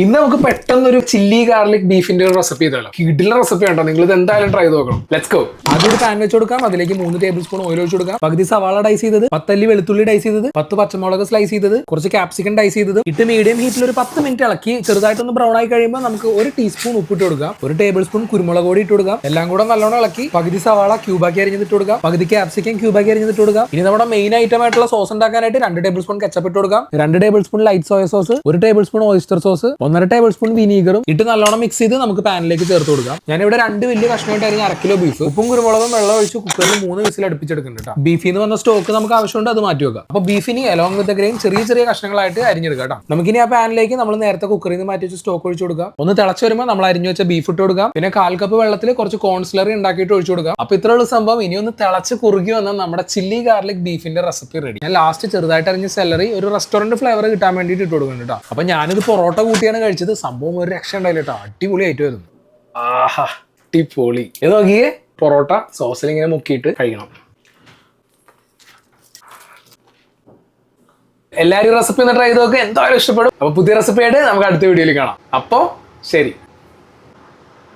ഇന്ന് നമുക്ക് പെട്ടെന്നൊരു ചില്ലി ഗാർലിക് ബീഫിന്റെ ഒരു റെസിപ്പി ചെയ്താലോ. കിടിലൻ റെസിപ്പി ഉണ്ടോ, നിങ്ങൾ ഇത് എന്തായാലും ട്രൈ ചെയ്ത് നോക്കണം. Let's go. ആദ്യം ഒരു പാൻ വെച്ച് കൊടുക്കാം. അതിലേക്ക് 3 ടേബിൾ സ്പൂൺ ഓയിൽ ഒഴിച്ച് കൊടുക്കാം. പകുതി സവാള ഡൈസ് ചെയ്തത്, 10 അല്ലി വെളുത്തുള്ളി ഡൈസ് ചെയ്തത്, 10 പച്ചമുളക് സ്ലൈസ് ചെയ്തത്, കുറച്ച് ക്യാപ്സിക്കൻ ഡൈസ് ചെയ്തത് ഇട്ട് മീഡിയം ഹീറ്റിൽ ഒരു 10 മിനിറ്റ് ഇളക്കി ചെറുതായിട്ടൊന്ന് ബ്രൗൺ ആയി കഴിയുമ്പോൾ നമുക്ക് 1 ടീസ്പൂൺ ഉപ്പിട്ട് കൊടുക്കാം. 1 ടേബിൾ സ്പൂൺ കുരുമുളക് പൊടി ഇട്ട് കൊടുക്കാം. എല്ലാം കൂടെ നല്ലോണം ഇളക്കി പകുതി സവാള ക്യൂബാക്കി അരിഞ്ഞിട്ട് കൊടുക്കാം. പകുതി ക്യാപ്സിക്കൻ ക്യൂബാക്കി അരിഞ്ഞിട്ട് കൊടുക്കാം. ഇനി നമ്മുടെ മെയിൻ ഐറ്റം ആയിട്ടുള്ള സോസ് ഉണ്ടാക്കാനായിട്ട് 2 ടേബിൾ സ്പൂൺ കെച്ചപ്പ് ഇട്ട് കൊടുക്കാം. 2 tablespoon light soya sauce, 1 tablespoon oyster sauce, 1.5 tablespoon വിനീഗറും ഇട്ട് നല്ലോണം മിക്സ് ചെയ്ത് നമുക്ക് പാനിലേക്ക് ചേർത്ത് കൊടുക്കാം. ഞാനിവിടെ 2 വലിയ കഷ്ണമായിട്ട് അരിഞ്ഞ 1 കിലോ ബീഫ് ഉപ്പും കുരുമുളകും വെള്ളം ഒഴിച്ച് കുക്കറിൽ 3 വിസിൽ അടുപ്പിച്ചെടുക്കുന്നുണ്ട് കേട്ടോ. ബീഫിൽ നിന്ന് വന്ന സ്റ്റോക്ക് നമുക്ക് ആവശ്യമുണ്ട്, അത് മാറ്റി വെക്കാം. അപ്പോൾ ബീഫിന് അലോങ് വിത്ത് ഗ്രെയിൻ ചെറിയ ചെറിയ കഷ്ണങ്ങളായിട്ട് അരിഞ്ഞെടുക്കാം കേട്ടോ. നമുക്കിനി ആ പാനിലേക്ക് നമ്മൾ നേരത്തെ കുക്കറിൽ നിന്ന് മാറ്റി വെച്ച് സ്റ്റോക്ക് ഒഴിച്ചു കൊടുക്കാം. ഒന്ന് തിളച്ച് വരുമ്പോൾ നമ്മൾ അരിഞ്ഞു വെച്ച ബീഫ് ഇട്ട് കൊടുക്കാം. പിന്നെ 1/4 കപ്പ് വെള്ളത്തിൽ കുറച്ച് കോൺസ്ലറി ഉണ്ടാക്കിയിട്ട് ഒഴിച്ചു കൊടുക്കാം. അപ്പോൾ ഇത്രയുള്ള സംഭവം. ഇനി ഒന്ന് തിളച്ച് കുറുകി വന്നാൽ നമ്മുടെ ചില്ലി ഗാർലിക് ബീഫിന്റെ റെസിപ്പി റെഡി. ഞാൻ ലാസ്റ്റ് ചെറുതായിട്ട് അരിഞ്ഞ സെലറി ഒരു റെസ്റ്റോറന്റ് ഫ്ലേവർ കിട്ടാൻ വേണ്ടിയിട്ട് ഇട്ട് കൊടുക്കുന്നുണ്ട് കേട്ടോ. അപ്പോൾ ഞാനിത് പൊറോട്ട കൂട്ടിയാണ് കഴിച്ചത്. സംഭവം ഒരു രക്ഷ ഉണ്ടായില്ല കേട്ടോ. അടിപൊളി ആയിട്ട് വരുന്നു. ആഹാ, അടിപൊളി. ഇത് നോക്കിയേ, പൊറോട്ട സോസിൽ ഇങ്ങനെ മുക്കിയിട്ട് കഴിക്കണം. എല്ലാവരും റെസിപ്പി ഒന്ന് ട്രൈ ചെയ്ത് നോക്കുക, എന്തായാലും ഇഷ്ടപ്പെടും. അപ്പോൾ പുതിയ റെസിപ്പി ആയിട്ട് നമുക്ക് അടുത്ത വീഡിയോയിൽ കാണാം. അപ്പോൾ ശരി.